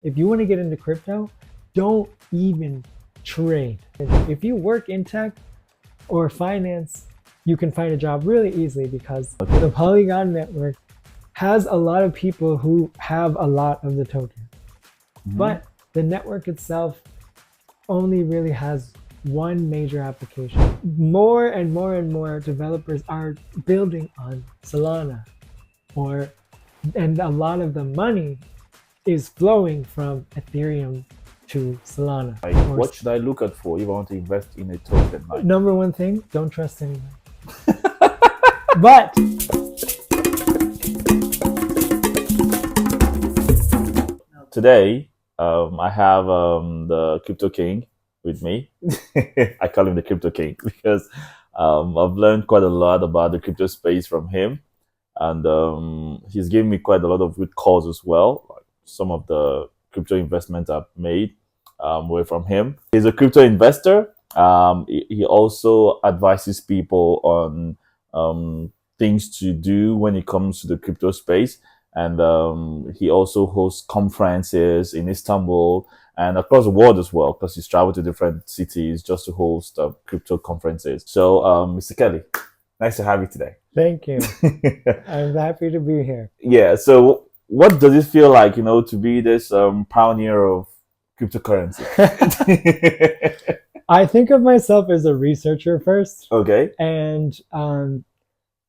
If you want to get into crypto, don't even trade. If you work in tech or finance, you can find a job really easily because the Polygon network has a lot of people who have a lot of the token. But the network itself only really has one major application. More and more and more developers are building on Solana, and a lot of the money is flowing from Ethereum to Solana. What should I look at for if I want to invest in a token? Number one thing, don't trust anyone. But today, I have the Crypto King with me. I call him the Crypto King because I've learned quite a lot about the crypto space from him, and he's given me quite a lot of good calls as well. Like some of the crypto investments I've made were from him. He's a crypto investor. He also advises people on things to do when it comes to the crypto space. And he also hosts conferences in Istanbul and across the world as well, because he's traveled to different cities just to host crypto conferences. So, Mr. Kelly, nice to have you today. Thank you. I'm happy to be here. Yeah. So, what does it feel like, to be this pioneer of cryptocurrency? I think of myself as a researcher first. Okay. And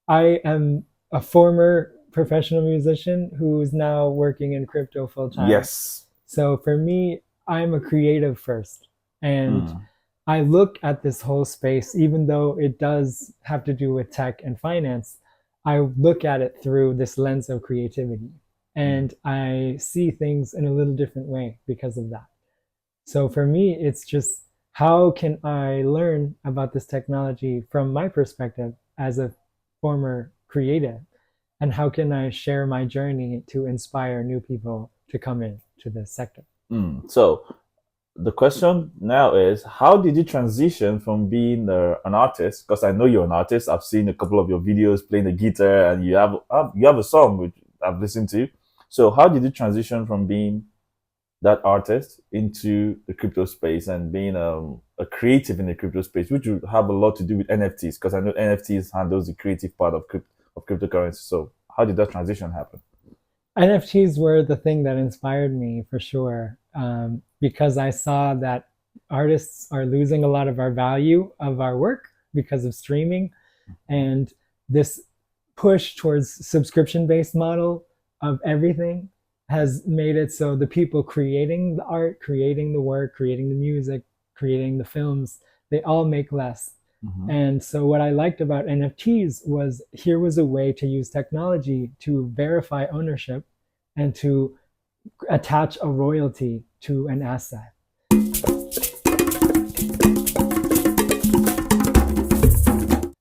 I am a former professional musician who is now working in crypto full time. Yes. So for me, I'm a creative first. And I look at this whole space, even though it does have to do with tech and finance, I look at it through this lens of creativity. And I see things in a little different way because of that. So for me, it's just, how can I learn about this technology from my perspective as a former creative? And how can I share my journey to inspire new people to come into this sector? So the question now is, how did you transition from being an artist? Because I know you're an artist. I've seen a couple of your videos playing the guitar, and you have a song which I've listened to. So how did you transition from being that artist into the crypto space and being a creative in the crypto space, which would have a lot to do with NFTs? Because I know NFTs handles the creative part of cryptocurrency. So how did that transition happen? NFTs were the thing that inspired me for sure, because I saw that artists are losing a lot of our value of our work because of streaming, and this push towards subscription-based model of everything has made it so the people creating the art, creating the work, creating the music, creating the films, they all make less. And so what I liked about NFTs was, here was a way to use technology to verify ownership and to attach a royalty to an asset.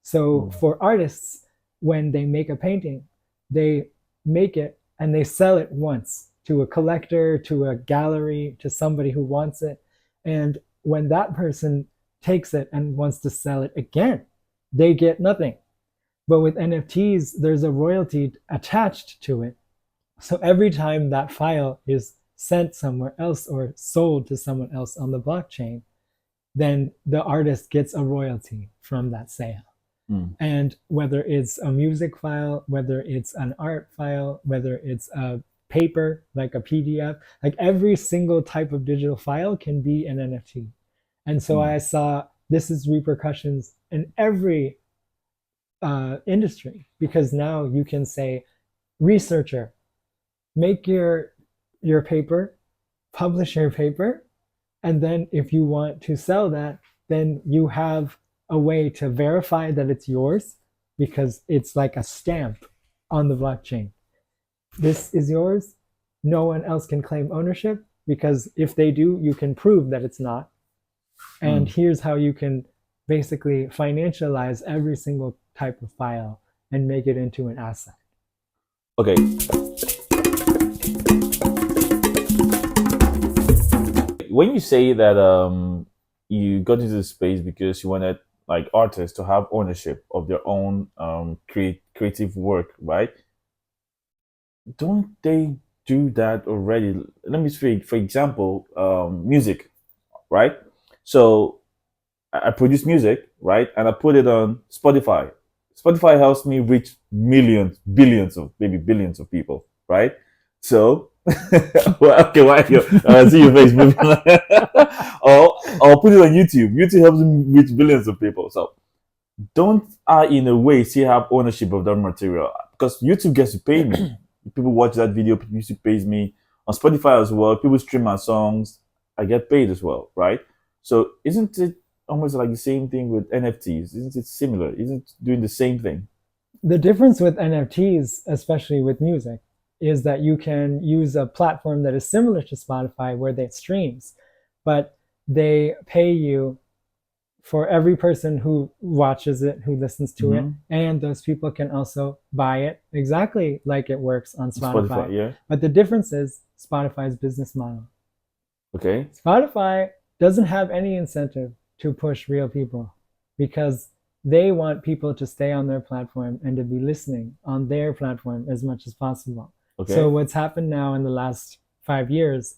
So for artists, when they make a painting, they make it and they sell it once to a collector, to a gallery, to somebody who wants it. And when that person takes it and wants to sell it again, they get nothing. But with NFTs, there's a royalty attached to it. So every time that file is sent somewhere else or sold to someone else on the blockchain, then the artist gets a royalty from that sale. And whether it's a music file, whether it's an art file, whether it's a paper, like a PDF, like every single type of digital file can be an NFT. And so I saw this is repercussions in every industry, because now you can say, researcher, make your paper, publish your paper, and then if you want to sell that, then you have a way to verify that it's yours, because it's like a stamp on the blockchain. This is yours. No one else can claim ownership, because if they do, you can prove that it's not. And here's how you can basically financialize every single type of file and make it into an asset. Okay. When you say that you got into the space because you wanted like artists to have ownership of their own creative work, right? Don't they do that already. Let me speak, for example, music, right? So I produce music, right? And I put it on Spotify. Spotify helps me reach millions, billions of, maybe billions of people, right? So, well, okay, why you? I see your face moving. or put it on YouTube. YouTube helps me reach billions of people. So, don't I, in a way, still have ownership of that material? Because YouTube gets to pay me. People watch that video, YouTube pays me. On Spotify as well, people stream my songs, I get paid as well, right? So isn't it almost like the same thing with NFTs? Isn't it similar? Isn't it doing the same thing? The difference with NFTs, especially with music, is that you can use a platform that is similar to Spotify where they streams, but they pay you for every person who watches it, who listens to it, and those people can also buy it exactly like it works on Spotify. Yeah. But the difference is Spotify's business model. Okay. Spotify doesn't have any incentive to push real people because they want people to stay on their platform and to be listening on their platform as much as possible. Okay. So what's happened now in the last 5 years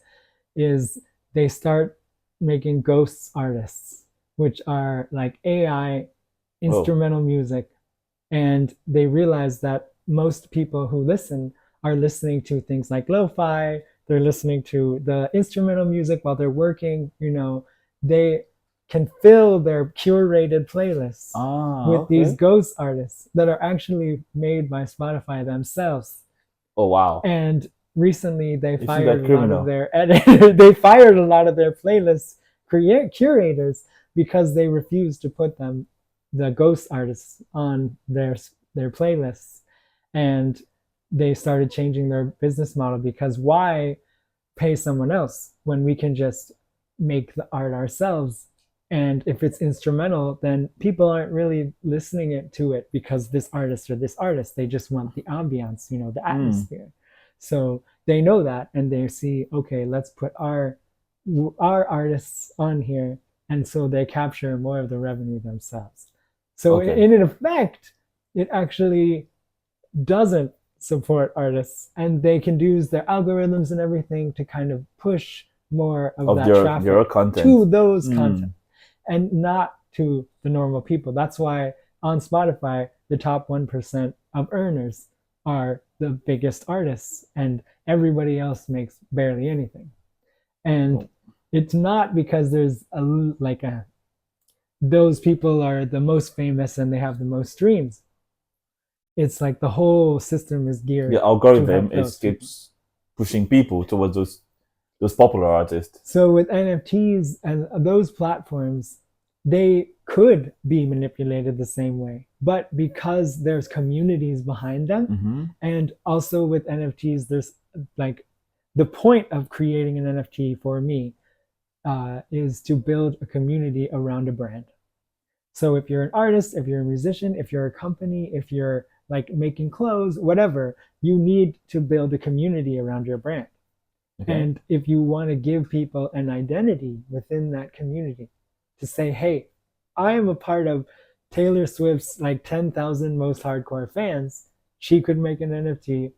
is they start making ghost artists, which are like AI instrumental music. And they realize that most people who listen are listening to things like lo-fi, they're listening to the instrumental music while they're working, they can fill their curated playlists with these ghost artists that are actually made by Spotify themselves. Oh wow. And recently they Isn't fired that a lot criminal? of their they fired a lot of their playlist curators because they refused to put the ghost artists on their playlists. And they started changing their business model because why pay someone else when we can just make the art ourselves? And if it's instrumental, then people aren't really listening to it because this artist or this artist, they just want the ambiance, the atmosphere. So they know that and they see, okay, let's put our artists on here. And so they capture more of the revenue themselves. So in effect, it actually doesn't support artists, and they can use their algorithms and everything to kind of push more of that traffic content to those content and not to the normal people. That's why on Spotify, the top 1% of earners are the biggest artists and everybody else makes barely anything. And it's not because there's those people are the most famous and they have the most streams. It's like the whole system is geared. The algorithm keeps pushing people towards those popular artists. So with NFTs and those platforms, they could be manipulated the same way, but because there's communities behind them, and also with NFTs, there's like the point of creating an NFT for me is to build a community around a brand. So if you're an artist, if you're a musician, if you're a company, if you're like making clothes, whatever, you need to build a community around your brand. And if you want to give people an identity within that community to say, hey, I am a part of Taylor Swift's like 10,000 most hardcore fans, she could make an NFT.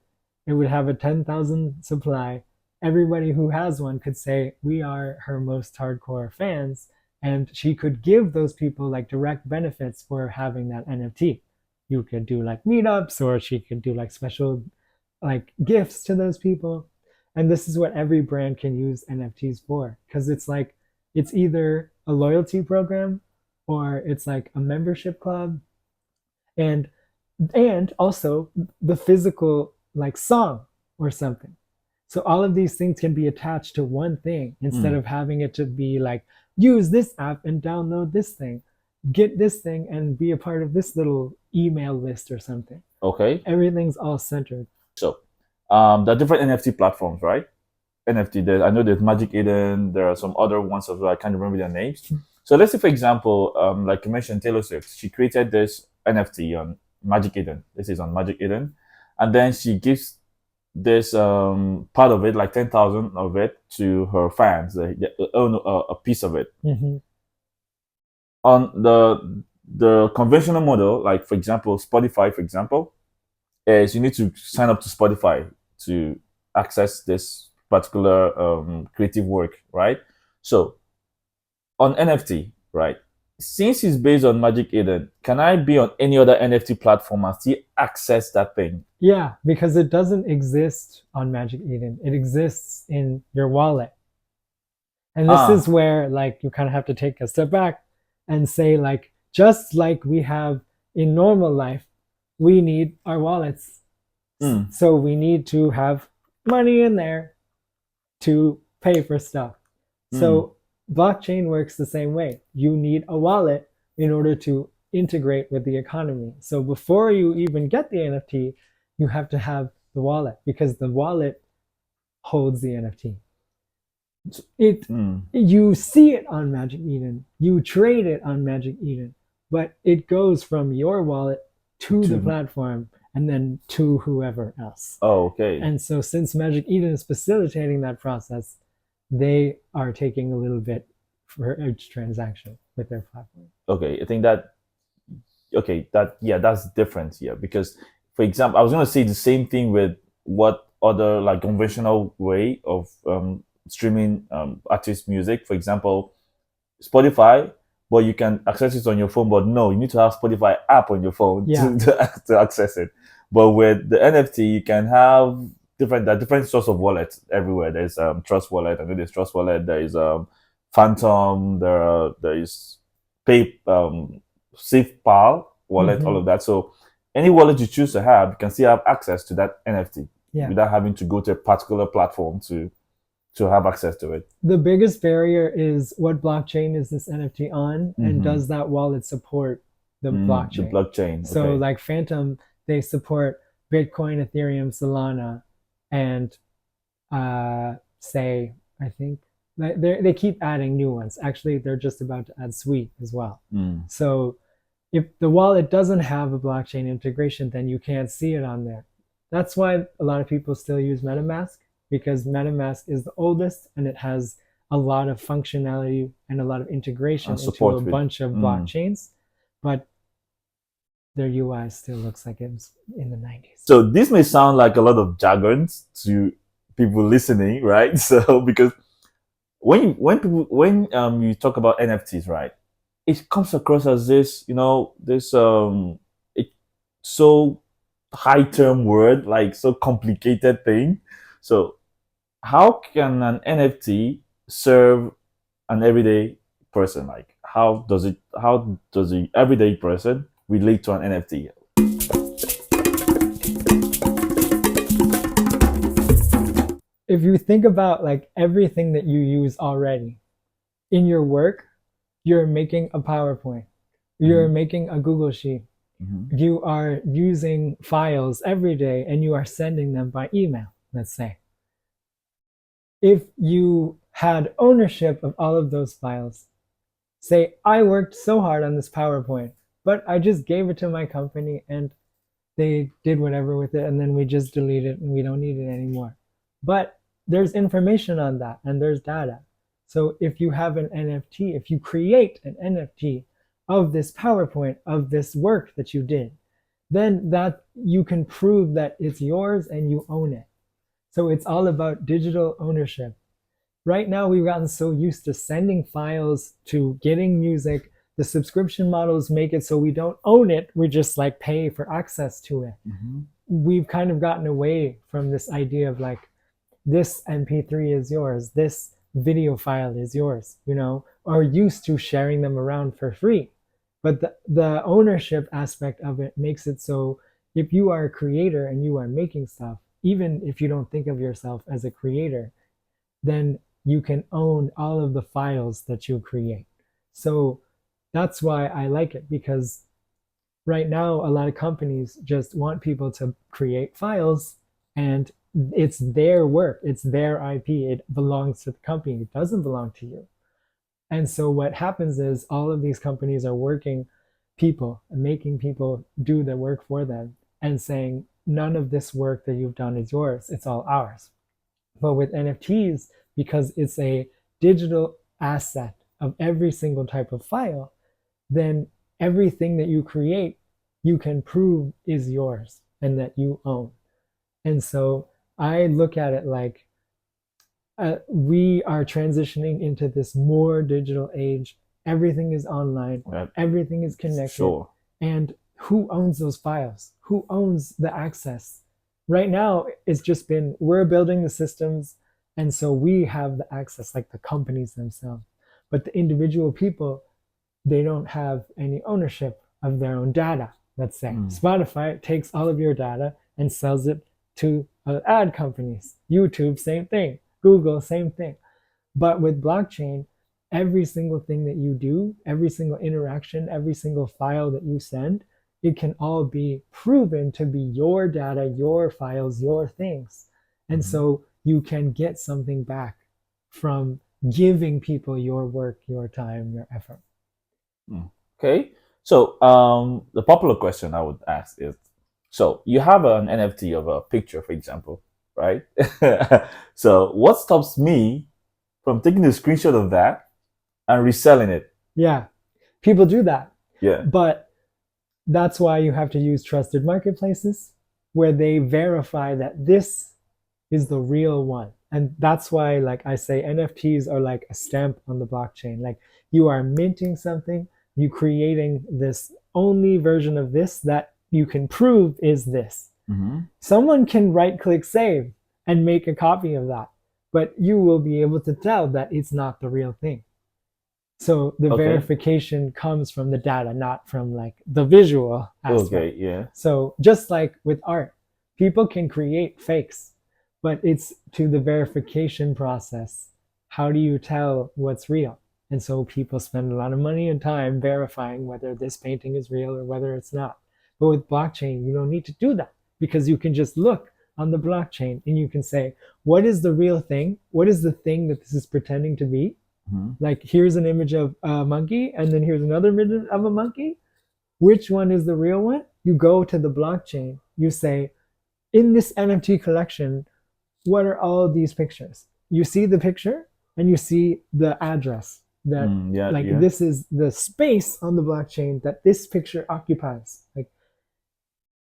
It would have a 10,000 supply. Everybody who has one could say, we are her most hardcore fans. And she could give those people like direct benefits for having that NFT. You could do like meetups, or she could do like special like gifts to those people. And this is what every brand can use NFTs for, because it's like, it's either a loyalty program or it's like a membership club, and also the physical like song or something. So all of these things can be attached to one thing instead of having it to be like, use this app and download this thing, get this thing and be a part of this little email list or something. Okay. Everything's all centered. So there are different NFT platforms, right? NFT, I know there's Magic Eden, there are some other ones as well, I can't remember their names. So let's say, for example, like you mentioned, Taylor Swift, she created this NFT on Magic Eden. This is on Magic Eden. And then she gives this part of it, like 10,000 of it, to her fans. They own a piece of it. On the conventional model, like for example, Spotify, for example, is you need to sign up to Spotify to access this particular creative work, right? So on NFT, right? Since it's based on Magic Eden, can I be on any other NFT platform and still access that thing? Yeah, because it doesn't exist on Magic Eden. It exists in your wallet. And this is where like you kind of have to take a step back and say like, just like we have in normal life, we need our wallets. So we need to have money in there to pay for stuff. So blockchain works the same way. You need a wallet in order to integrate with the economy. So before you even get the NFT, you have to have the wallet, because the wallet holds the NFT. You see it on Magic Eden, you trade it on Magic Eden, but it goes from your wallet to the platform and then to whoever else. Oh, okay. And so since Magic Eden is facilitating that process, they are taking a little bit for each transaction with their platform. Okay, I think that's different here, because for example, I was going to say the same thing with what other like conventional way of streaming artist music, for example, Spotify, but you can access it on your phone, but no, you need to have Spotify app on your phone to access it. But with the NFT, you can have different sorts of wallets everywhere. There's Trust Wallet, I know there's Trust Wallet, there is Phantom, there is SafePal wallet, all of that. So any wallet you choose to have, you can still have access to that NFT without having to go to a particular platform to have access to it. The biggest barrier is what blockchain is this NFT on, and does that wallet support the blockchain? The blockchain. So like Phantom, they support Bitcoin, Ethereum, Solana, and say, I think they keep adding new ones. Actually, they're just about to add Sweet as well. So if the wallet doesn't have a blockchain integration, then you can't see it on there. That's why a lot of people still use MetaMask, because MetaMask is the oldest and it has a lot of functionality and a lot of integration into a bunch of blockchains, but their UI still looks like it was in the 90s. So this may sound like a lot of jargons to people listening, right? So because when you talk about NFTs, right, it comes across as this, this so high term word, like so complicated thing. So how can an NFT serve an everyday person? Like how does the everyday person relate to an NFT? If you think about like everything that you use already in your work, you're making a PowerPoint, you're making a Google Sheet, you are using files every day and you are sending them by email, let's say. If you had ownership of all of those files, say, I worked so hard on this PowerPoint, but I just gave it to my company and they did whatever with it, and then we just delete it and we don't need it anymore. But there's information on that and there's data. So if you have an NFT, if you create an NFT of this PowerPoint, of this work that you did, then that you can prove that it's yours and you own it. So it's all about digital ownership. Right now, we've gotten so used to sending files, to getting music. The subscription models make it so we don't own it. We just like pay for access to it. We've kind of gotten away from this idea of like, this MP3 is yours, this video file is yours, or used to sharing them around for free. But the ownership aspect of it makes it so if you are a creator and you are making stuff, even if you don't think of yourself as a creator, then you can own all of the files that you create. So that's why I like it, because right now a lot of companies just want people to create files and it's their work, it's their IP, it belongs to the company, it doesn't belong to you. And so what happens is all of these companies are working people and making people do the work for them and saying, none of this work that you've done is yours, it's all ours. But with NFTs, because it's a digital asset of every single type of file, then everything that you create, you can prove is yours and that you own. And so I look at it like we are transitioning into this more digital age. Everything is online. Right. Everything is connected. Sure. And who owns those files? Who owns the access? Right now, it's just been, we're building the systems, and so we have the access, like the companies themselves. But the individual people, they don't have any ownership of their own data, let's say. Spotify takes all of your data and sells it to ad companies. YouTube, same thing. Google, same thing. But with blockchain, every single thing that you do, every single interaction, every single file that you send, it can all be proven to be your data, your files, your things. And so you can get something back from giving people your work, your time, your effort. Okay. So the popular question I would ask is, so you have an NFT of a picture, for example, right? So what stops me from taking a screenshot of that and reselling it? Yeah, people do that. Yeah. But that's why you have to use trusted marketplaces where they verify that this is the real one. And that's why, like I say, NFTs are like a stamp on the blockchain. Like you are minting something, you creating this only version of this that you can prove is this. Someone can right-click save and make a copy of that, but you will be able to tell that it's not the real thing. So the verification comes from the data, not from like the visual aspect. Okay, yeah. So just like with art, people can create fakes, but it's to the verification process. How do you tell what's real? And so people spend a lot of money and time verifying whether this painting is real or whether it's not. But with blockchain, you don't need to do that because you can just look on the blockchain and you can say, what is the real thing? What is the thing that this is pretending to be? Like here's an image of a monkey and then here's another image of a monkey. Which one is the real one? You go to the blockchain. You say, in this NFT collection, what are all these pictures? You see the picture and you see the address that this is the space on the blockchain that this picture occupies. Like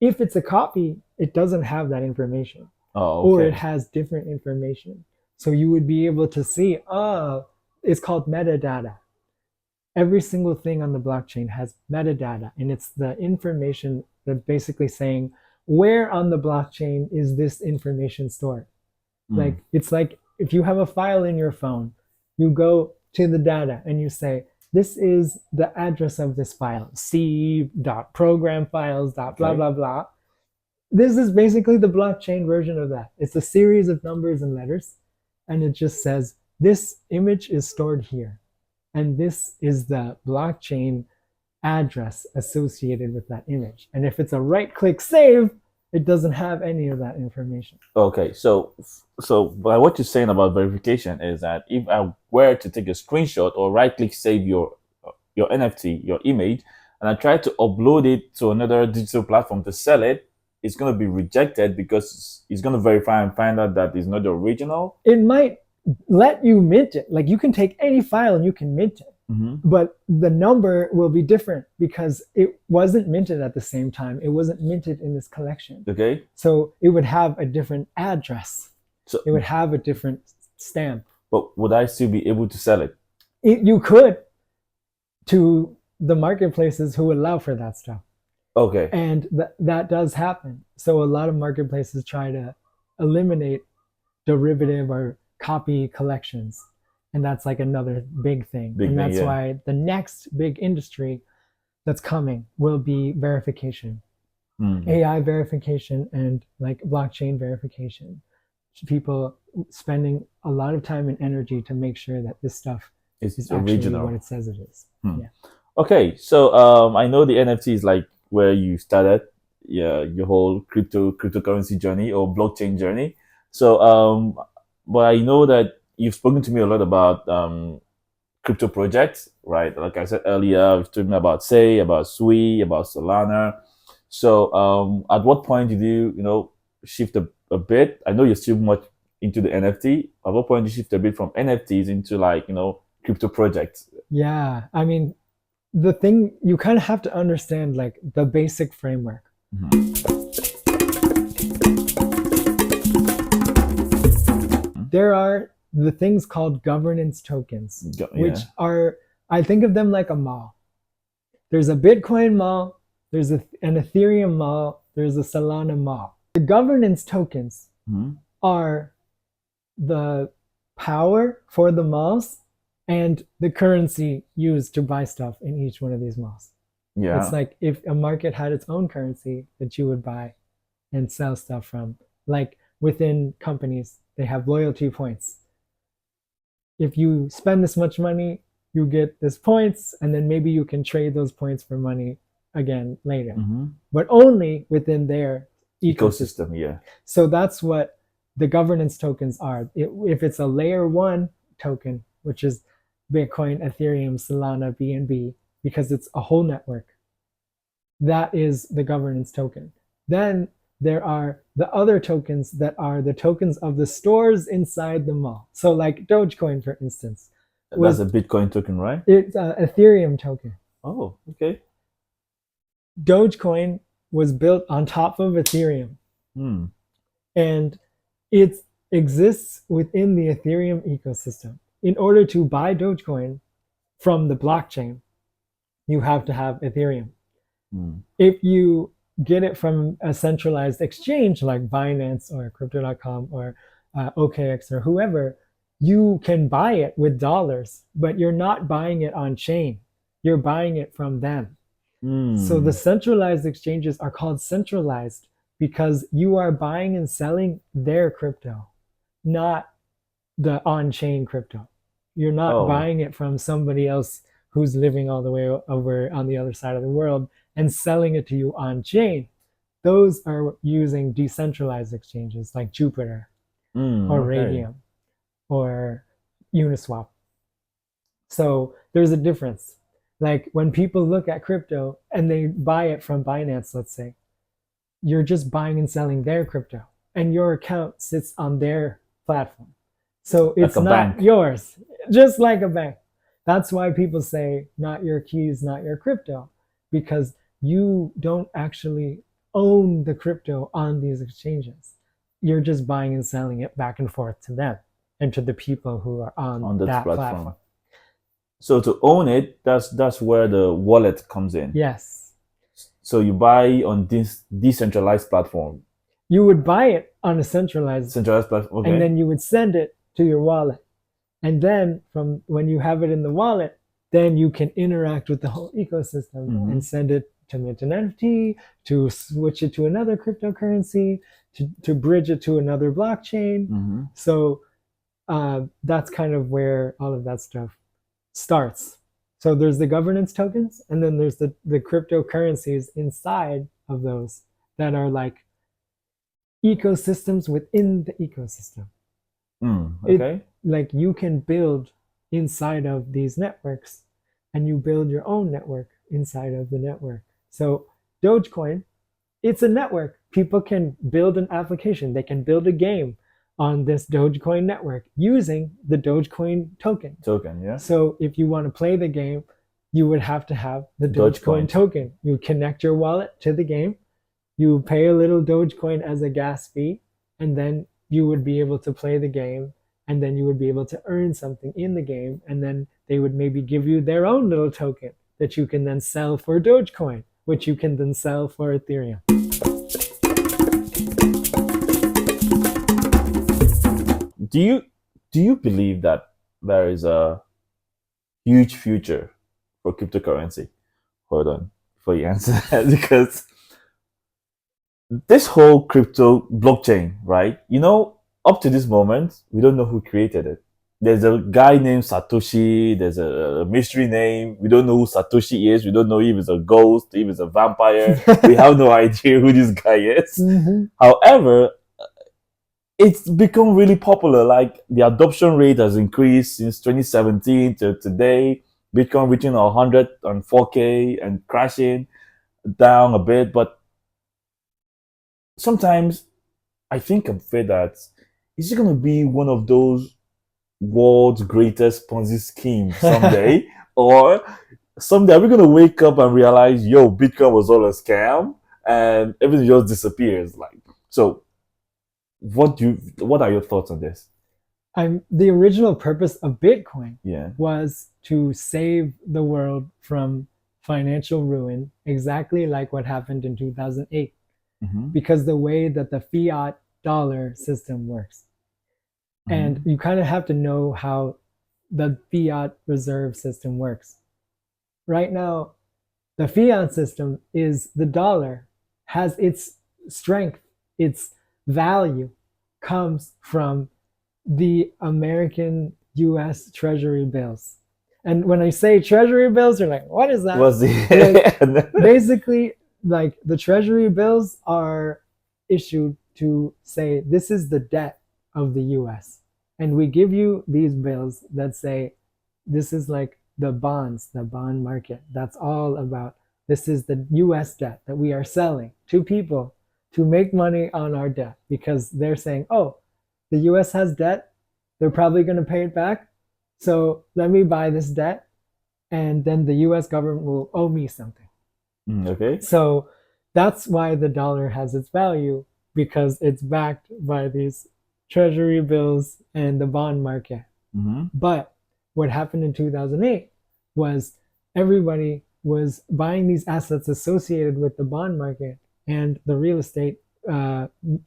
if it's a copy, it doesn't have that information. Or it has different information. So you would be able to see, it's called metadata. Every single thing on the blockchain has metadata, and it's the information that basically saying where on the blockchain is this information stored. Like it's like if you have a file in your phone, you go to the data and you say, this is the address of this file, c.programfiles.blah, blah, blah. This is basically the blockchain version of that. It's a series of numbers and letters, and it just says, this image is stored here. And this is the blockchain address associated with that image. And if it's a right-click save, it doesn't have any of that information. Okay, so by what you're saying about verification is that if I were to take a screenshot or right-click save your NFT, your image, and I try to upload it to another digital platform to sell it, it's going to be rejected because it's going to verify and find out that it's not the original. It might let you mint it. Like you can take any file and you can mint it. But the number will be different because it wasn't minted at the same time. It wasn't minted in this collection. Okay. So it would have a different address. So it would have a different stamp. But would I still be able to sell it? You could, to the marketplaces who allow for that stuff. Okay. And that does happen. So a lot of marketplaces try to eliminate derivative or copy collections. And that's like another big thing. That's why the next big industry that's coming will be verification. AI verification and like blockchain verification. People spending a lot of time and energy to make sure that this stuff is actually original, what it says it is. Yeah. Okay, so I know the NFT is like where you started your whole cryptocurrency journey or blockchain journey. So but I know that you've spoken to me a lot about crypto projects, right? Like I said earlier, you've told me about Say, about Sui, about Solana. So at what point did you shift a bit? I know you're still much into the NFT. At what point did you shift a bit from NFTs into like, crypto projects? Yeah, I mean, the thing, you kind of have to understand like the basic framework. there are the things called governance tokens, which are, I think of them like a mall. There's a Bitcoin mall, there's an Ethereum mall, there's a Solana mall. The governance tokens are the power for the malls and the currency used to buy stuff in each one of these malls. Yeah. It's like if a market had its own currency that you would buy and sell stuff from. Like within companies, they have loyalty points. If you spend this much money, you get this points, and then maybe you can trade those points for money again later, but only within their ecosystem. Yeah. So that's what the governance tokens are. If it's a layer 1 token, which is Bitcoin, Ethereum, Solana, BNB, because it's a whole network, that is the governance token. Then there are the other tokens that are the tokens of the stores inside the mall. So like Dogecoin, for instance. That's a Bitcoin token, right? It's an Ethereum token. Oh, okay. Dogecoin was built on top of Ethereum. And it exists within the Ethereum ecosystem. In order to buy Dogecoin from the blockchain, you have to have Ethereum. If you get it from a centralized exchange like Binance or Crypto.com or OKX or whoever, you can buy it with dollars, but you're not buying it on chain. You're buying it from them. So the centralized exchanges are called centralized because you are buying and selling their crypto, not the on-chain crypto. You're not buying it from somebody else who's living all the way over on the other side of the world and selling it to you on-chain. Those are using decentralized exchanges like Jupiter or Radium or Uniswap. So there's a difference. Like when people look at crypto and they buy it from Binance, let's say, you're just buying and selling their crypto and your account sits on their platform. So it's like not yours, just like a bank. That's why people say not your keys, not your crypto, because you don't actually own the crypto on these exchanges. You're just buying and selling it back and forth to them and to the people who are on that platform. So to own it, that's where the wallet comes in. Yes. So you buy on this decentralized platform. You would buy it on a centralized platform, okay. And then you would send it to your wallet. And then from when you have it in the wallet, then you can interact with the whole ecosystem and send it to mint an NFT, to switch it to another cryptocurrency, to bridge it to another blockchain. So that's kind of where all of that stuff starts. So there's the governance tokens, and then there's the cryptocurrencies inside of those that are like ecosystems within the ecosystem. Okay. Like you can build inside of these networks, and you build your own network inside of the network. So Dogecoin, it's a network. People can build an application. They can build a game on this Dogecoin network using the Dogecoin token. Yeah. So if you want to play the game, you would have to have the Dogecoin token. You connect your wallet to the game. You pay a little Dogecoin as a gas fee, and then you would be able to play the game, and then you would be able to earn something in the game, and then they would maybe give you their own little token that you can then sell for Dogecoin, which you can then sell for Ethereum. Do you believe that there is a huge future for cryptocurrency? Hold on before you answer that, because this whole crypto blockchain, right? Up to this moment, we don't know who created it. There's a guy named Satoshi. There's a mystery name. We don't know who Satoshi is. We don't know if it's a ghost, if it's a vampire. We have no idea who this guy is. However, it's become really popular. Like the adoption rate has increased since 2017 to today. Bitcoin reaching 104K and crashing down a bit. But sometimes I think I'm afraid that it's going to be one of those world's greatest Ponzi schemes someday. Or someday we're going to wake up and realize, Bitcoin was all a scam and everything just disappears. So what are your thoughts on this? The original purpose of Bitcoin Yeah. was to save the world from financial ruin, exactly like what happened in 2008, because the way that the fiat dollar system works. And you kind of have to know how the fiat reserve system works. Right now, the fiat system is the dollar has its strength, its value comes from the American US Treasury bills. And when I say Treasury bills, you're like, what is that? Like, basically, like the Treasury bills are issued to say this is the debt of the US. And we give you these bills that say this is like the bonds, the bond market. That's all about. This is the US debt that we are selling to people to make money on our debt, because they're saying, oh, the US has debt. They're probably going to pay it back. So let me buy this debt, and then the US government will owe me something. Okay. So that's why the dollar has its value, because it's backed by these treasury bills and the bond market. But what happened in 2008 was everybody was buying these assets associated with the bond market, and the real estate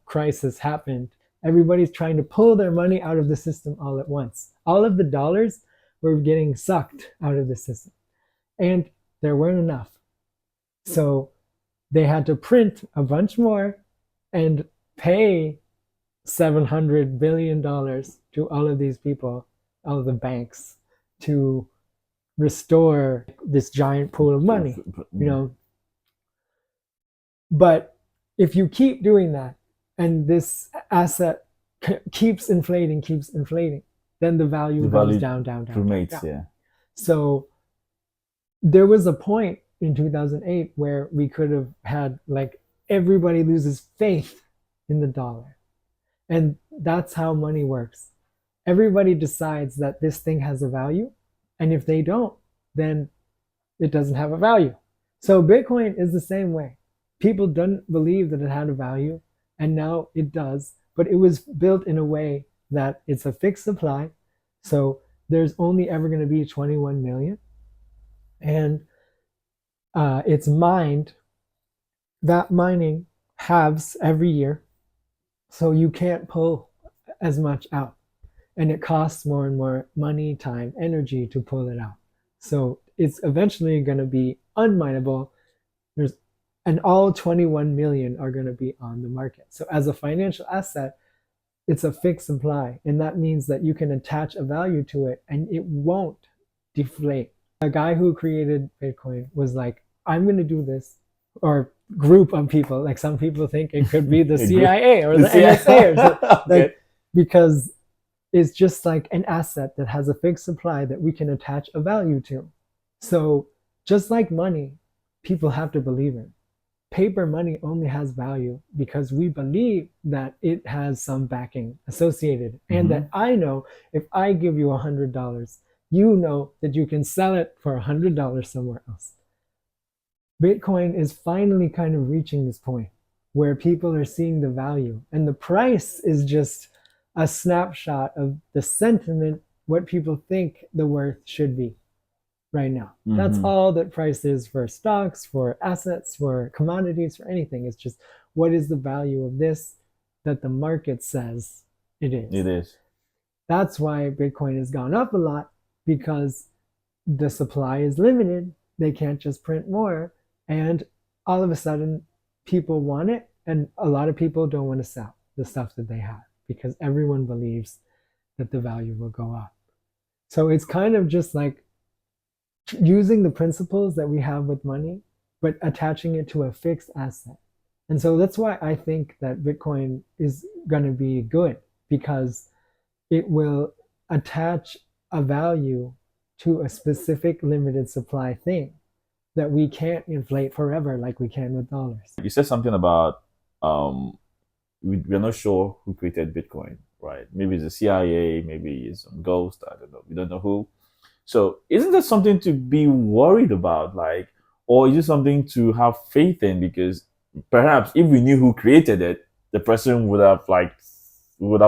crisis happened. Everybody's trying to pull their money out of the system all at once. All of the dollars were getting sucked out of the system, and there weren't enough. So they had to print a bunch more and pay $700 billion to all of these people, all of the banks, to restore this giant pool of money, you know. But if you keep doing that and this asset keeps inflating, then the value goes down. Yeah. So there was a point in 2008 where we could have had like everybody loses faith in the dollar. And that's how money works. Everybody decides that this thing has a value, and if they don't, then it doesn't have a value. So Bitcoin is the same way. People didn't believe that it had a value, and now it does, but it was built in a way that it's a fixed supply. So there's only ever going to be 21 million, and it's mined. That mining halves every year, so you can't pull as much out, and it costs more and more money, time, energy to pull it out. So it's eventually going to be unmineable. And all 21 million are going to be on the market. So as a financial asset, it's a fixed supply, and that means that you can attach a value to it and it won't deflate. A guy who created Bitcoin was like, I'm going to do this, or group of people, like some people think it could be the CIA or the NSA or something, like, because it's just like an asset that has a fixed supply that we can attach a value to. So just like money, people have to believe in. Paper money only has value because we believe that it has some backing associated, and that I know if I give you $100, you know that you can sell it for $100 somewhere else. Bitcoin is finally kind of reaching this point where people are seeing the value, and the price is just a snapshot of the sentiment, what people think the worth should be right now. That's all that price is for stocks, for assets, for commodities, for anything. It's just, what is the value of this that the market says it is. It is. That's why Bitcoin has gone up a lot, because the supply is limited. They can't just print more, and all of a sudden people want it, and a lot of people don't want to sell the stuff that they have because everyone believes that the value will go up. So it's kind of just like using the principles that we have with money, but attaching it to a fixed asset. And so that's why I think that Bitcoin is going to be good, because it will attach a value to a specific limited supply thing that we can't inflate forever like we can with dollars. You said something about we're not sure who created Bitcoin, right? Maybe it's the CIA, maybe it's some ghost, I don't know. We don't know who. So isn't that something to be worried about? Like, or is it something to have faith in? Because perhaps if we knew who created it, the person would have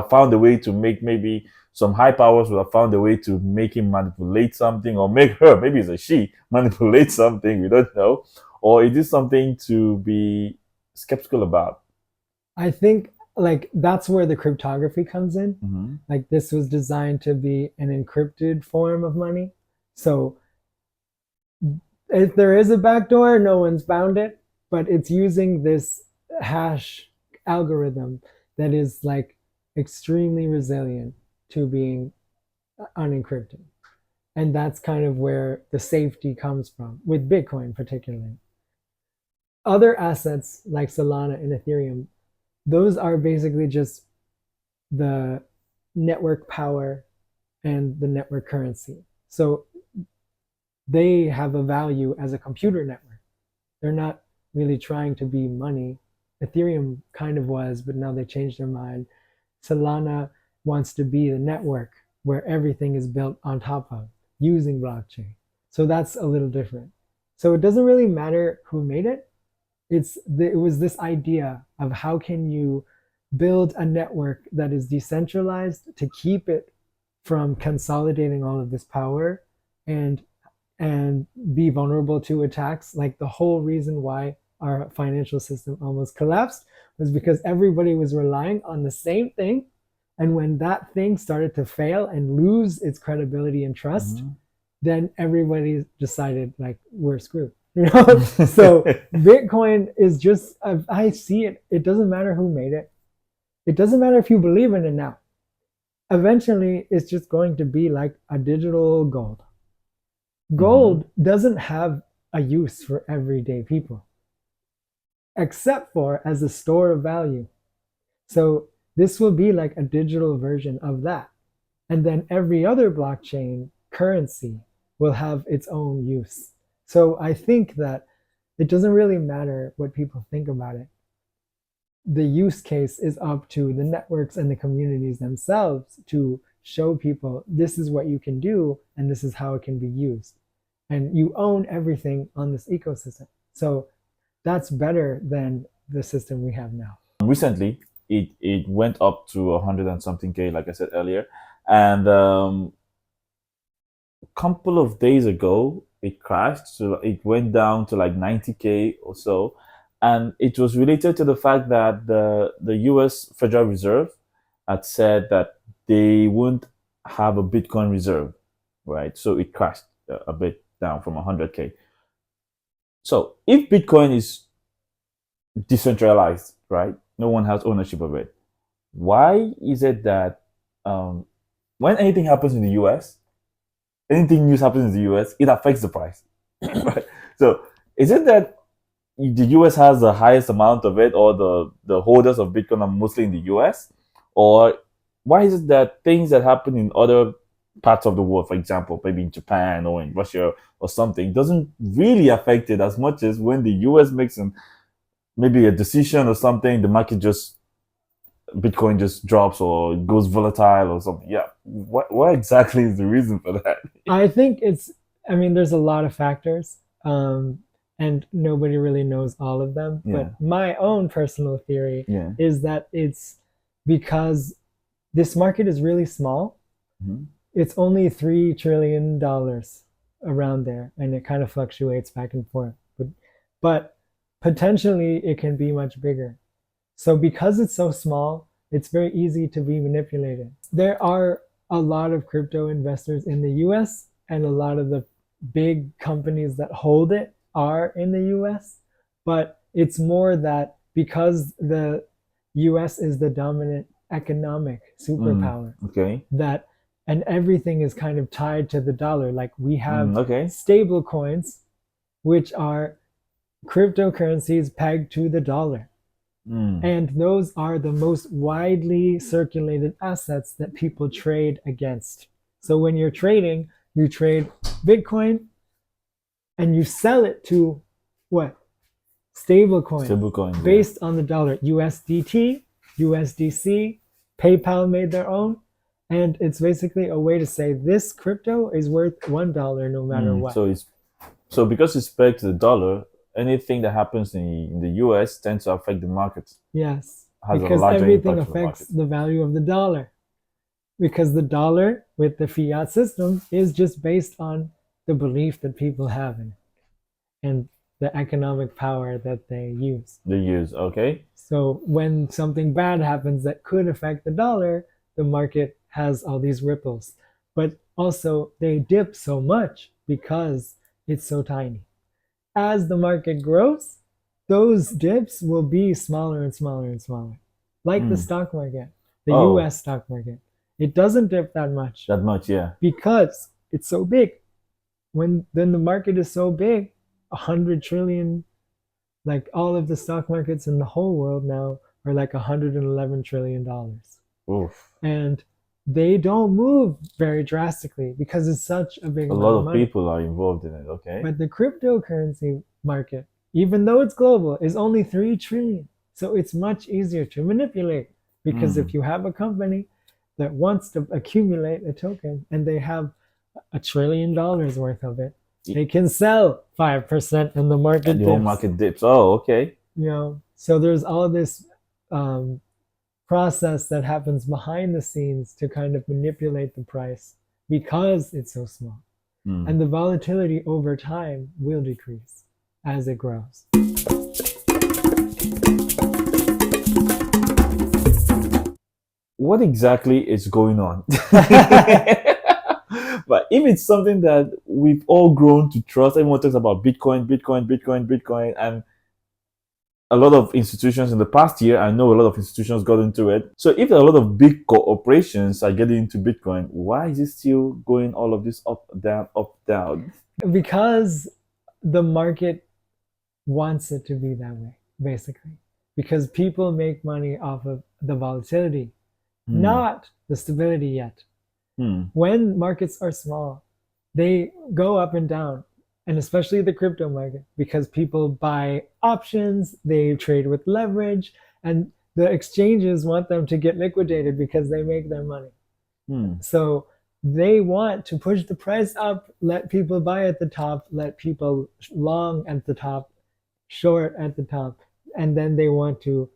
found a way to make maybe some high powers would have found a way to make him manipulate something, or make her, maybe it's a she, manipulate something, we don't know. Or is this something to be skeptical about? I think like that's where the cryptography comes in. Mm-hmm. Like this was designed to be an encrypted form of money. So if there is a backdoor, no one's found it, but it's using this hash algorithm that is like extremely resilient to being unencrypted. And that's kind of where the safety comes from with Bitcoin particularly. Other assets like Solana and Ethereum, those are basically just the network power and the network currency. So they have a value as a computer network. They're not really trying to be money. Ethereum kind of was, but now they changed their mind. Solana wants to be the network where everything is built on top of using blockchain. So that's a little different. So it doesn't really matter who made it. It was this idea of how can you build a network that is decentralized to keep it from consolidating all of this power and be vulnerable to attacks. Like the whole reason why our financial system almost collapsed was because everybody was relying on the same thing. And when that thing started to fail and lose its credibility and trust, then everybody decided like we're screwed. So Bitcoin is just, I see it. It doesn't matter who made it. It doesn't matter if you believe in it now. Eventually, it's just going to be like a digital gold. Gold doesn't have a use for everyday people, except for as a store of value. So this will be like a digital version of that. And then every other blockchain currency will have its own use. So I think that it doesn't really matter what people think about it. The use case is up to the networks and the communities themselves to show people this is what you can do and this is how it can be used. And you own everything on this ecosystem. So that's better than the system we have now. Recently, it went up to 100 and something K, like I said earlier. And a couple of days ago, it crashed. So it went down to like 90K or so. And it was related to the fact that the US Federal Reserve had said that they wouldn't have a Bitcoin reserve, right? So it crashed a bit down from 100K. So if Bitcoin is decentralized, right? No one has ownership of it. Why is it that when anything happens in the US, anything news happens in the US, it affects the price, right? So is it that the US has the highest amount of it, or the holders of Bitcoin are mostly in the US? Or why is it that things that happen in other parts of the world, for example, maybe in Japan or in Russia or something, doesn't really affect it as much as when the US makes maybe a decision or something, the market Bitcoin just drops or goes volatile or something? Yeah. What exactly is the reason for that? I think there's a lot of factors. And nobody really knows all of them. Yeah. But my own personal theory is that it's because this market is really small. It's only $3 trillion around there, and it kind of fluctuates back and forth. But potentially it can be much bigger. So because it's so small, it's very easy to be manipulated. There are a lot of crypto investors in the US, and a lot of the big companies that hold it are in the US, but it's more that because the US is the dominant economic superpower, and everything is kind of tied to the dollar. Like we have stable coins, which are cryptocurrencies pegged to the dollar. And those are the most widely circulated assets that people trade against. So when you're trading, you trade Bitcoin and you sell it to what? Stablecoin based on the dollar. USDT, USDC, PayPal made their own. And it's basically a way to say this crypto is worth $1 no matter what. So because it's pegged to the dollar, anything that happens in the US tends to affect the markets. Yes, because everything affects the value of the dollar. because the dollar with the fiat system is just based on the belief that people have in it and the economic power that they use. They use, okay. So when something bad happens that could affect the dollar, the market has all these ripples. But also they dip so much because it's so tiny. As the market grows, those dips will be smaller and smaller and smaller. Like the stock market, the US stock market. It doesn't dip that much. That much, yeah. Because it's so big. When then the market is so big, 100 trillion, like all of the stock markets in the whole world now are like $111 trillion. Oof. And they don't move very drastically because it's such a big A amount lot of of money. people are involved in it, okay. But the cryptocurrency market, even though it's global, is only 3 trillion. So it's much easier to manipulate because if you have a company that wants to accumulate a token and they have $1 trillion worth of it, they can sell 5% and the market and the dips. whole market dips. Oh, okay. You know, so there's all this process that happens behind the scenes to kind of manipulate the price because it's so small. And the volatility over time will decrease as it grows. What exactly is going on? But if it's something that we've all grown to trust, everyone talks about Bitcoin, and a lot of institutions in the past year, I know a lot of institutions got into it. So if a lot of big corporations are getting into Bitcoin, why is it still going all of this up, down? Because the market wants it to be that way, basically. Because people make money off of the volatility, not the stability yet. When markets are small, they go up and down, and especially the crypto market, because people buy options, they trade with leverage, and the exchanges want them to get liquidated because they make their money. So they want to push the price up, let people buy at the top, let people long at the top, short at the top, and then they want to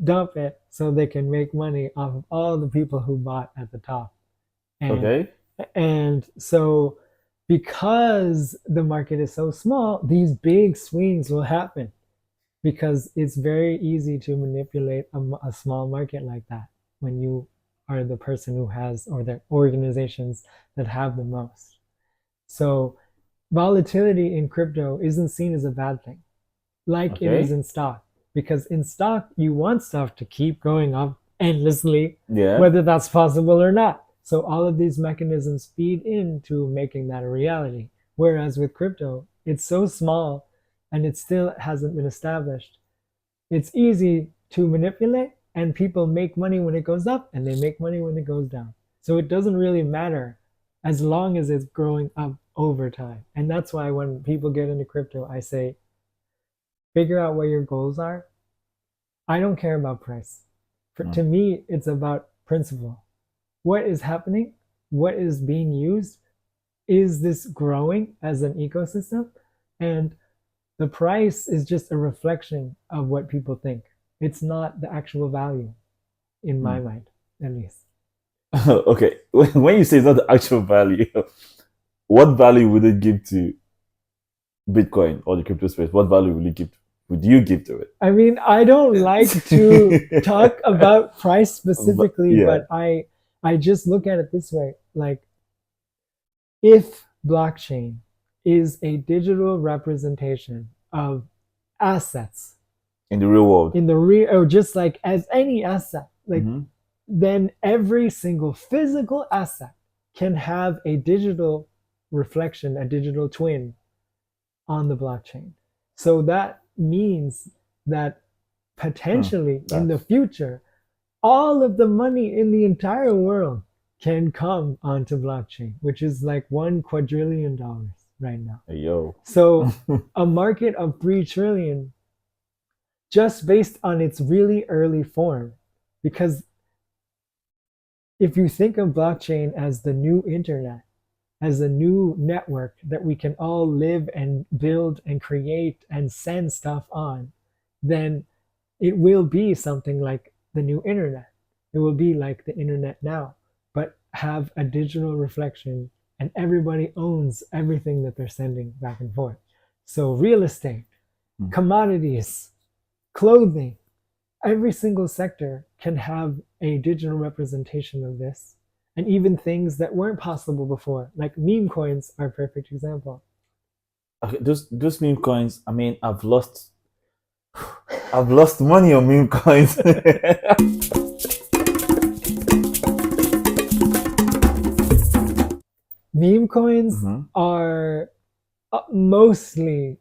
dump it so they can make money off of all the people who bought at the top. And so because the market is so small, these big swings will happen because it's very easy to manipulate a small market like that when you are the person who has, or the organizations that have the most. So volatility in crypto isn't seen as a bad thing, like it is in stock. Because in stock, you want stuff to keep going up endlessly, whether that's possible or not. So all of these mechanisms feed into making that a reality. Whereas with crypto, it's so small and it still hasn't been established. It's easy to manipulate, and people make money when it goes up and they make money when it goes down. So it doesn't really matter as long as it's growing up over time. And that's why when people get into crypto, I say, figure out what your goals are. I don't care about price. To me, it's about principle. What is happening? What is being used? Is this growing as an ecosystem? And the price is just a reflection of what people think. It's not the actual value, in my mind, at least. Okay, when you say it's not the actual value, what value would it give to Bitcoin or the crypto space? What value would you give to it? I mean, I don't like to talk about price specifically, but I just look at it this way. Like, if blockchain is a digital representation of assets in the real world, or just like as any asset, like then every single physical asset can have a digital reflection, a digital twin on the blockchain. So that means that potentially in the future, all of the money in the entire world can come onto blockchain, which is like $1 quadrillion right now. So a market of 3 trillion just based on its really early form. Because if you think of blockchain as the new internet, as a new network that we can all live and build and create and send stuff on, then it will be something like the new internet. It will be like the internet now. But have a digital reflection, and everybody owns everything that they're sending back and forth. So real estate, commodities, clothing, every single sector can have a digital representation of this. And even things that weren't possible before, like meme coins are a perfect example. Okay, those meme coins, I mean, I've lost money on meme coins. Meme coins are mostly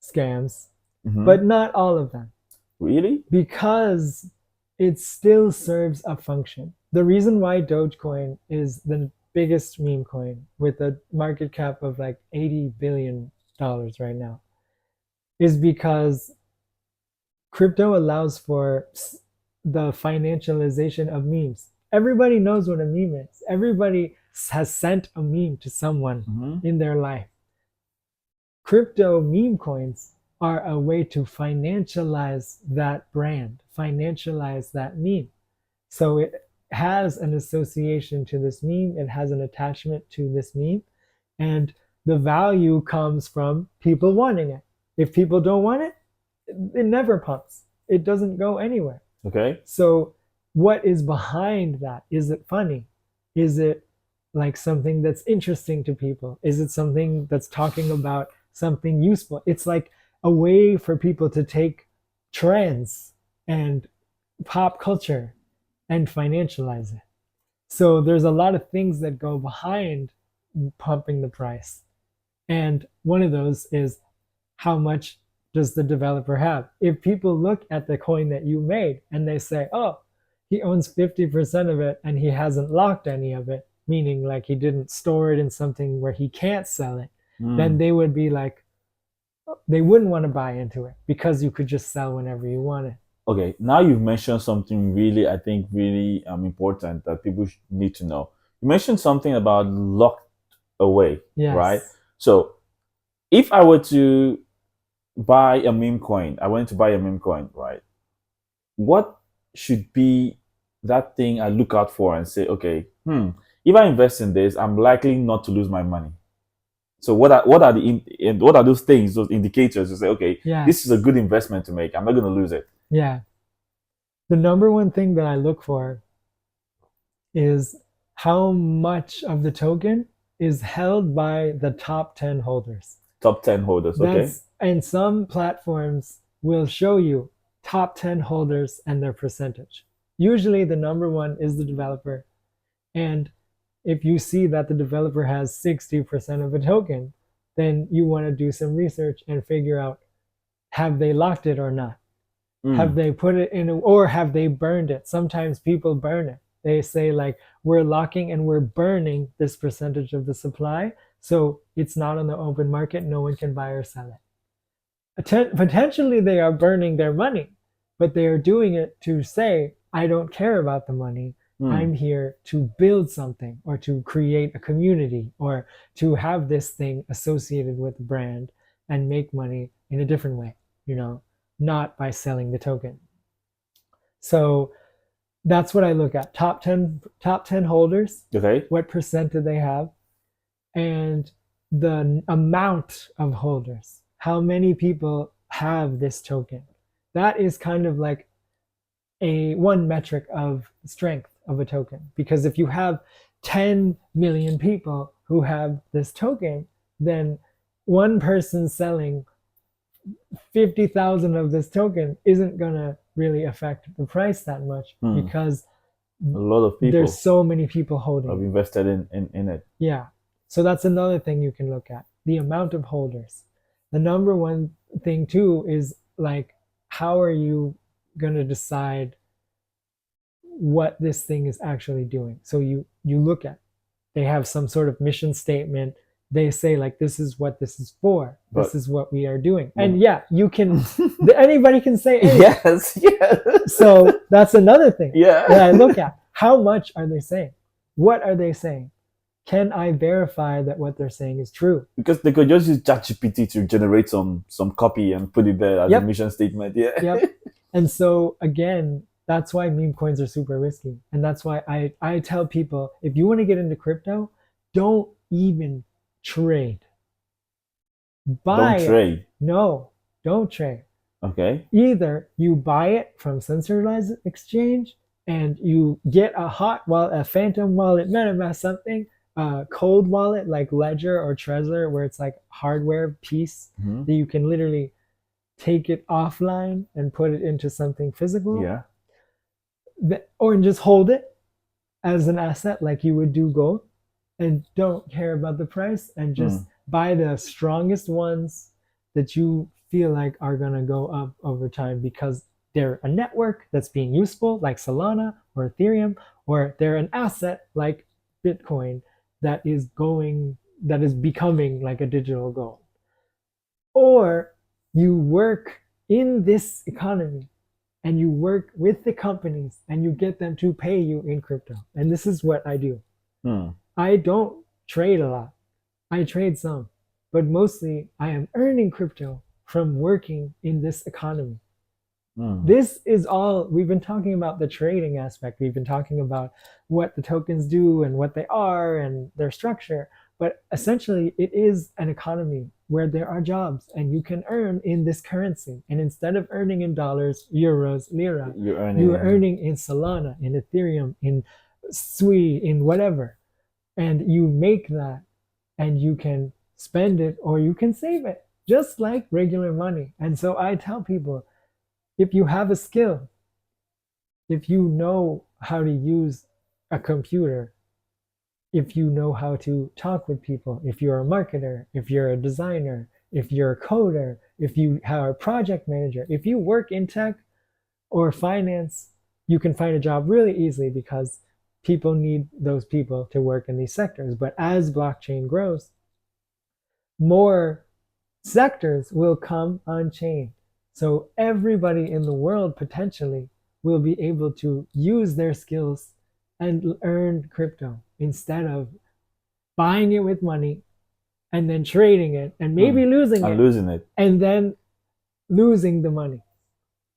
scams, but not all of them. Really? Because it still serves a function. The reason why Dogecoin is the biggest meme coin with a market cap of like $80 billion right now is because crypto allows for the financialization of memes. Everybody knows what a meme is. Everybody has sent a meme to someone in their life. Crypto meme coins are a way to financialize that brand, financialize that meme. So it has an association to this meme, it has an attachment to this meme, and the value comes from people wanting it. If people don't want it, it never pumps. It doesn't go anywhere. Okay. So what is behind that? Is it funny? Is it like something that's interesting to people? Is it something that's talking about something useful? It's like a way for people to take trends and pop culture and financialize it. So there's a lot of things that go behind pumping the price. And one of those is how much does the developer have? If people look at the coin that you made and they say, oh, he owns 50% of it and he hasn't locked any of it, meaning like he didn't store it in something where he can't sell it, then they would be like, they wouldn't want to buy into it because you could just sell whenever you want it. Okay, now you've mentioned something really, I think, really important that people need to know. You mentioned something about locked away, right? So if I were to buy a meme coin, I wanted to buy a meme coin, right? What should be that thing I look out for and say, okay, if I invest in this, I'm likely not to lose my money. So what are those things, those indicators to say, okay, this is a good investment to make. I'm not going to lose it. Yeah. The number one thing that I look for is how much of the token is held by the top 10 holders. Top 10 holders, okay. And some platforms will show you top 10 holders and their percentage. Usually the number one is the developer. And if you see that the developer has 60% of a token, then you want to do some research and figure out, have they locked it or not? Have they put it in, or have they burned it? Sometimes people burn it. They say like, we're locking and we're burning this percentage of the supply, so it's not on the open market, no one can buy or sell it. Potentially they are burning their money, but they are doing it to say, I don't care about the money. I'm here to build something or to create a community or to have this thing associated with the brand and make money in a different way, not by selling the token. So that's what I look at. Top 10 holders. Okay. What percent do they have? And the amount of holders. How many people have this token? That is kind of like one metric of strength of a token. Because if you have 10 million people who have this token, then one person selling 50,000 of this token isn't gonna really affect the price that much because a lot of people, there's so many people holding have invested in it. Yeah. So that's another thing you can look at, the amount of holders. The number one thing too is like, how are you gonna decide what this thing is actually doing? So you look at, they have some sort of mission statement. They say like, this is what this is for. This is what we are doing. And you can, anybody can say anything. Yes. So that's another thing that I look at. How much are they saying? What are they saying? Can I verify that what they're saying is true? Because they could just use ChatGPT to generate some copy and put it there as a mission statement. And so again, That's why meme coins are super risky. And that's why I tell people, if you want to get into crypto, don't even trade. Buy Don't trade. it. No, don't trade. Okay. Either you buy it from centralized exchange and you get a hot wallet, a phantom wallet, MetaMask, something, a cold wallet like Ledger or Trezor, where it's like hardware piece Mhm. that you can literally take it offline and put it into something physical. Yeah. Or just hold it as an asset like you would do gold, and don't care about the price, and just buy the strongest ones that you feel like are going to go up over time because they're a network that's being useful like Solana or Ethereum, or they're an asset like Bitcoin that is becoming like a digital gold. Or you work in this economy and you work with the companies and you get them to pay you in crypto. And this is what I do. I don't trade a lot. I trade some, but mostly I am earning crypto from working in this economy. This is all, we've been talking about the trading aspect. We've been talking about what the tokens do and what they are and their structure. But essentially, it is an economy where there are jobs and you can earn in this currency. And instead of earning in dollars, euros, lira, you're earning in Solana, in Ethereum, in Sui, in whatever. And you make that and you can spend it or you can save it, just like regular money. And so I tell people, if you have a skill, if you know how to use a computer, if you know how to talk with people, if you're a marketer, if you're a designer, if you're a coder, if you are a project manager, if you work in tech or finance, you can find a job really easily because people need those people to work in these sectors. But as blockchain grows, more sectors will come on chain. So everybody in the world potentially will be able to use their skills and earn crypto instead of buying it with money and then trading it and maybe losing it and then losing the money.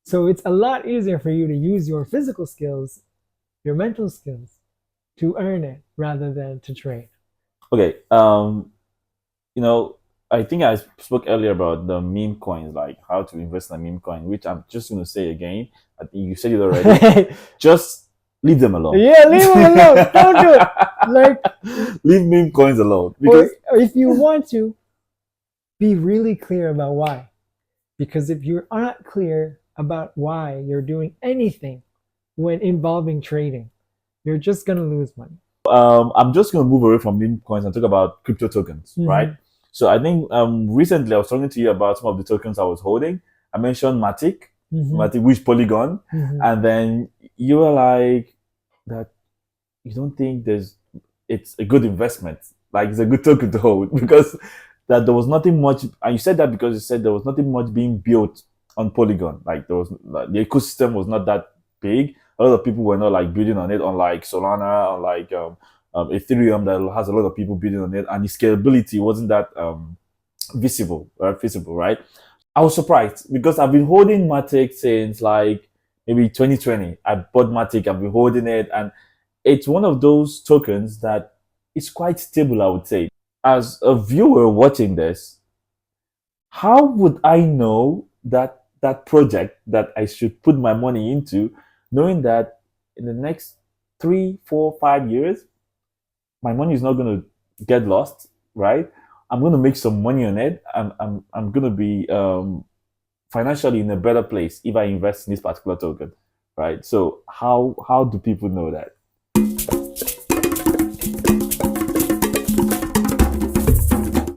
So it's a lot easier for you to use your physical skills, your mental skills, to earn it rather than to trade. Okay. I think I spoke earlier about the meme coins, like how to invest in a meme coin, which I'm just going to say again. I think you said it already. Just leave them alone. Yeah, leave them alone. Don't do it. Like, leave meme coins alone. Because or if you want to, be really clear about why. Because if you're not clear about why you're doing anything when involving trading, you're just going to lose money. I'm just going to move away from meme coins and talk about crypto tokens, right? So I think recently I was talking to you about some of the tokens I was holding. I mentioned Matic, which Polygon, and then you were like that you don't think it's a good investment, like it's a good token to hold because that there was nothing much, and you said that because you said there was nothing much being built on Polygon, like the ecosystem was not that big. A lot of people were not like building on it, unlike Solana, unlike Ethereum that has a lot of people building on it, and the scalability wasn't that visible, right? I was surprised because I've been holding Matic since like maybe 2020. I bought Matic, I've been holding it, and it's one of those tokens that is quite stable, I would say. As a viewer watching this, how would I know that that project that I should put my money into, knowing that in the next 3, 4, 5 years, my money is not going to get lost, right? I'm going to make some money on it. I'm going to be financially in a better place if I invest in this particular token, right? So how do people know that?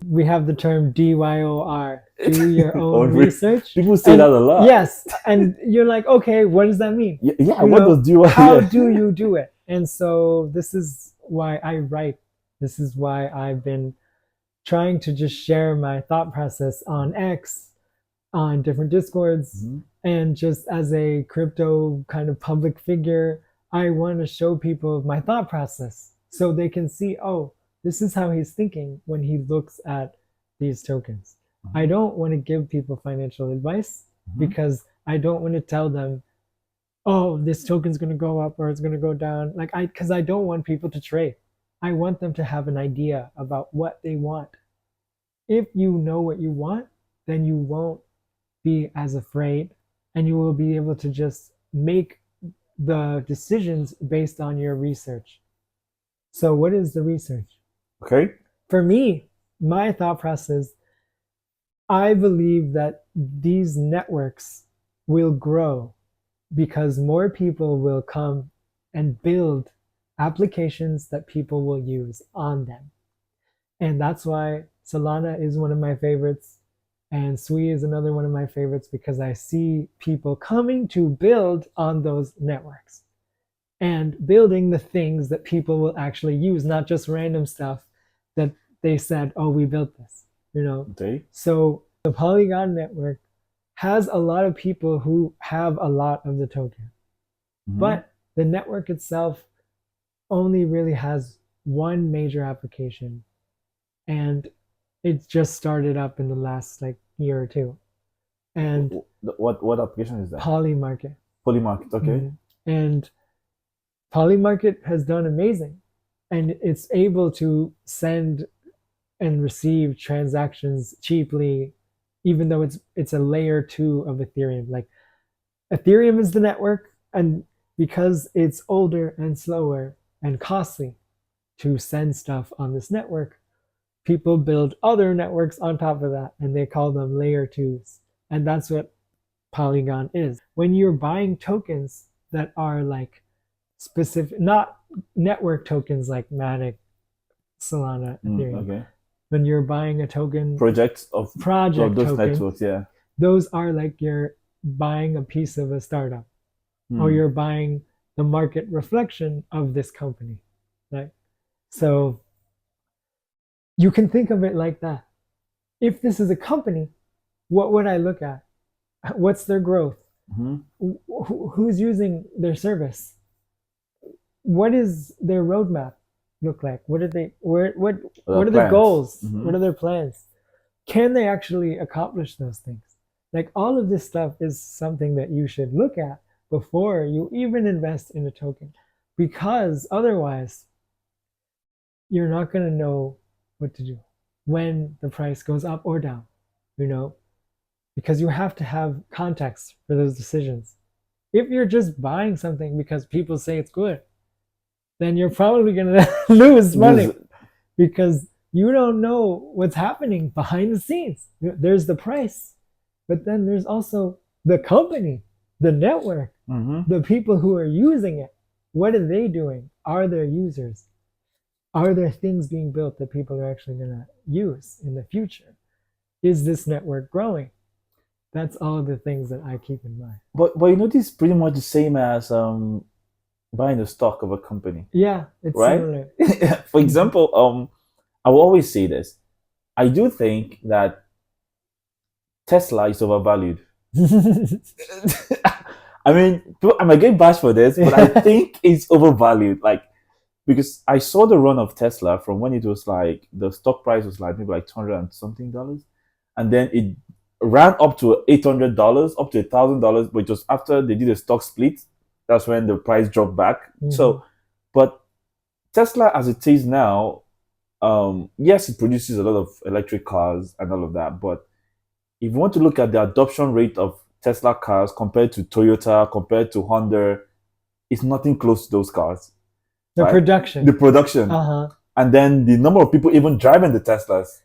We have the term DYOR, do your own research. People say that a lot. Yes, and you're like, okay, what does that mean? Yeah, what does DYOR? How do you do it? And so this is why I write. This is why I've been trying to just share my thought process on X, on different discords, and just as a crypto kind of public figure, I want to show people my thought process so they can see, oh, this is how he's thinking when he looks at these tokens. I don't want to give people financial advice because I don't want to tell them oh, this token's going to go up or it's going to go down. Like because I don't want people to trade. I want them to have an idea about what they want. If you know what you want, then you won't be as afraid, and you will be able to just make the decisions based on your research. So what is the research? Okay. For me, my thought process, I believe that these networks will grow because more people will come and build applications that people will use on them. And that's why Solana is one of my favorites, and Sui is another one of my favorites, because I see people coming to build on those networks and building the things that people will actually use, not just random stuff that they said, oh, we built this, you know. Okay. So the Polygon network has a lot of people who have a lot of the token, but the network itself only really has one major application, and it just started up in the last like year or two. And what application is that? Polymarket. Polymarket. Okay. And Polymarket has done amazing, and it's able to send and receive transactions cheaply, even though it's a layer 2 of Ethereum. Like Ethereum is the network, and because it's older and slower and costly to send stuff on this network, people build other networks on top of that, and they call them layer 2s. And that's what Polygon is. When you're buying tokens that are like specific, not network tokens like Matic, Solana, Ethereum. Okay. When you're buying a token, project those tokens, networks, yeah, those are like you're buying a piece of a startup, or you're buying the market reflection of this company, right? So you can think of it like that. If this is a company, what would I look at? What's their growth? Who's using their service? What is their roadmap look like? What are they? What are their goals? What are their plans? Can they actually accomplish those things? Like all of this stuff is something that you should look at before you even invest in a token, because otherwise you're not going to know what to do when the price goes up or down, you know, because you have to have context for those decisions. If you're just buying something because people say it's good, then you're probably going to lose money, because you don't know what's happening behind the scenes. There's the price, but then there's also the company, the network, the people who are using it. What are they doing? Are there users? Are there things being built that people are actually going to use in the future? Is this network growing? That's all the things that I keep in mind. But you know, this is pretty much the same as buying the stock of a company. Yeah, it's right? Similar. For example, I will always say this. I do think that Tesla is overvalued. I mean, I might get bashed for this, but I think it's overvalued. Like, because I saw the run of Tesla from when it was like, the stock price was like maybe like $200 and something, and then it ran up to $800, up to $1,000, but just after they did a stock split, that's when the price dropped back. So, but Tesla as it is now, yes, it produces a lot of electric cars and all of that, but if you want to look at the adoption rate of Tesla cars compared to Toyota, compared to Honda, it's nothing close to those cars. The right? production. And then the number of people even driving the Teslas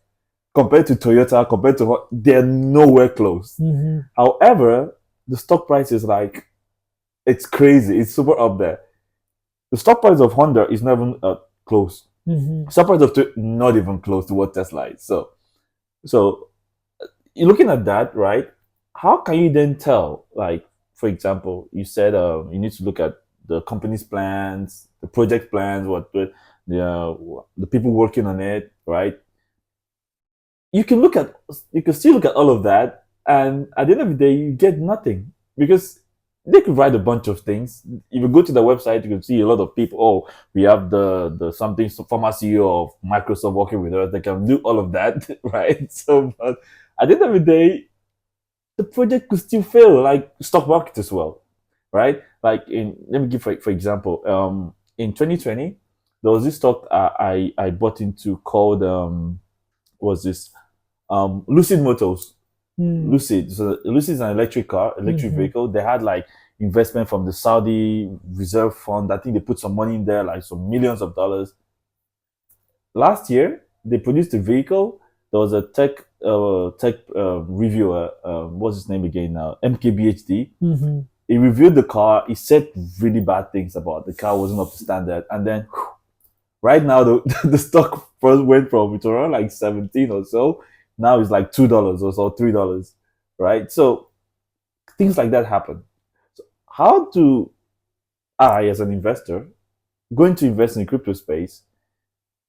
compared to Toyota, compared to what, they're nowhere close. However, the stock price is like, it's crazy. It's super up there. The stock price of Honda is not even close. Stock price of not even close to what Tesla is. So you're looking at that, right? How can you then tell? Like, for example, you said you need to look at the company's plans, the project plans, what the people working on it, right? You can still look at all of that, and at the end of the day, you get nothing, because they could write a bunch of things. If you go to the website, you can see a lot of people. Oh, we have the something former CEO of Microsoft working with us. They can do all of that, right? So, but at the end of the day, the project could still fail, like stock market as well, right? Like let me give for example, in 2020, there was this stock I bought into called was this Lucid Motors. Lucid. So Lucid is an electric vehicle. They had like investment from the Saudi Reserve Fund. I think they put some money in there, like some millions of dollars. Last year, they produced a vehicle. There was a tech reviewer. What's his name again now? MKBHD. He reviewed the car. He said really bad things about the car. Wasn't up to standard. And then, right now, the stock first went from it's around like 17 or so. Now it's like $2 or so, $3, right? So things like that happen. So how do I, as an investor, going to invest in the crypto space,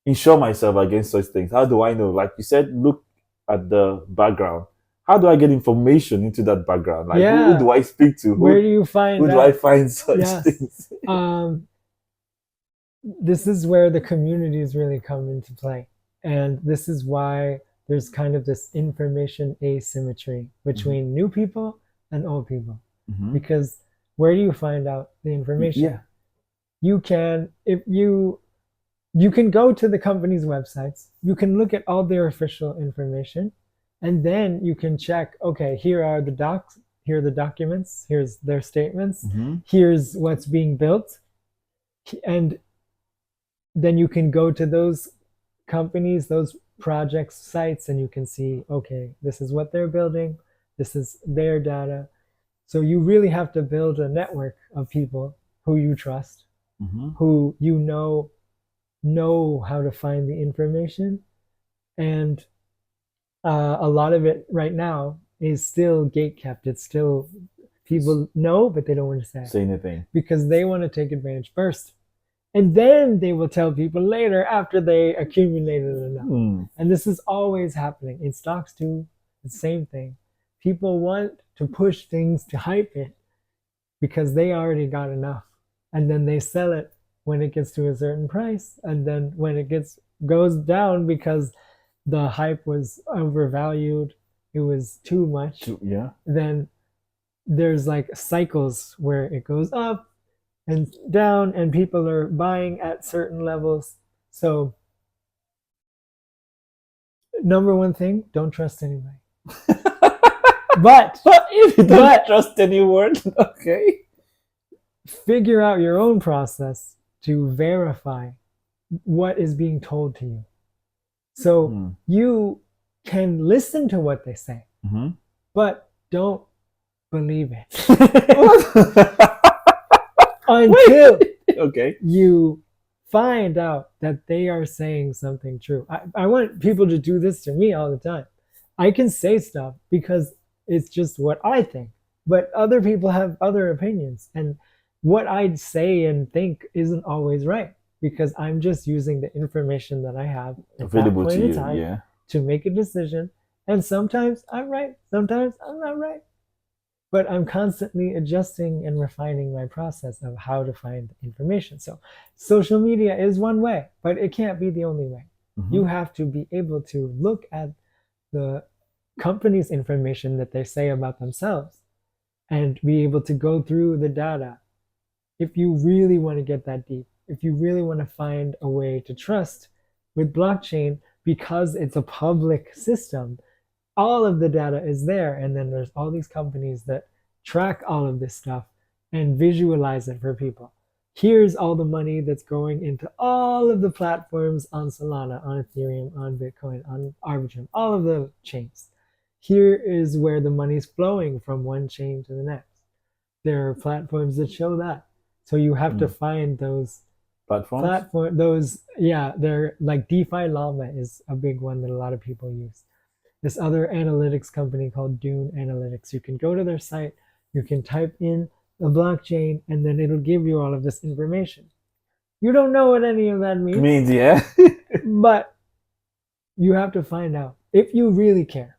insure myself against such things? How do I know? Like you said, look at the background. How do I get information into that background? Like who do I speak to? Where do you find who that? do I find such things? This is where the communities really come into play. And this is why there's kind of this information asymmetry between new people and old people. Because where do you find out the information? Yeah. You can, you can go to the company's websites, you can look at all their official information, and then you can check, okay, here are the docs, here are the documents, here's their statements, here's what's being built. And then you can go to those companies, those projects sites, and you can see, okay, this is what they're building, this is their data. So you really have to build a network of people who you trust, who you know how to find the information. And a lot of it right now is still gate kept. It's still, people know, but they don't want to say anything because they want to take advantage first. And then they will tell people later after they accumulated enough. And this is always happening. In stocks too, the same thing. People want to push things to hype it because they already got enough. And then they sell it when it gets to a certain price. And then when it goes down because the hype was overvalued, it was too much. Then there's like cycles where it goes up and down, and people are buying at certain levels. So, number one thing, don't trust anybody. But if you don't trust anyone, okay, figure out your own process to verify what is being told to you. So you can listen to what they say, but don't believe it. Until you find out that they are saying something true. I want people to do this to me all the time. I can say stuff because it's just what I think, but other people have other opinions, and what I say and think isn't always right because I'm just using the information that I have available to you to make a decision. And sometimes I'm right, sometimes I'm not right. But I'm constantly adjusting and refining my process of how to find information. So social media is one way, but it can't be the only way. You have to be able to look at the company's information that they say about themselves and be able to go through the data. If you really want to get that deep, if you really want to find a way to trust with blockchain, because it's a public system, all of the data is there, and then there's all these companies that track all of this stuff and visualize it for people. Here's all the money that's going into all of the platforms on Solana, on Ethereum, on Bitcoin, on Arbitrum, all of the chains. Here is where the money's flowing from one chain to the next. There are platforms that show that. So you have to find those platforms. They're like DeFi Llama is a big one that a lot of people use. This other analytics company called Dune Analytics. You can go to their site, you can type in the blockchain, and then it'll give you all of this information. You don't know what any of that means. Yeah. But you have to find out if you really care.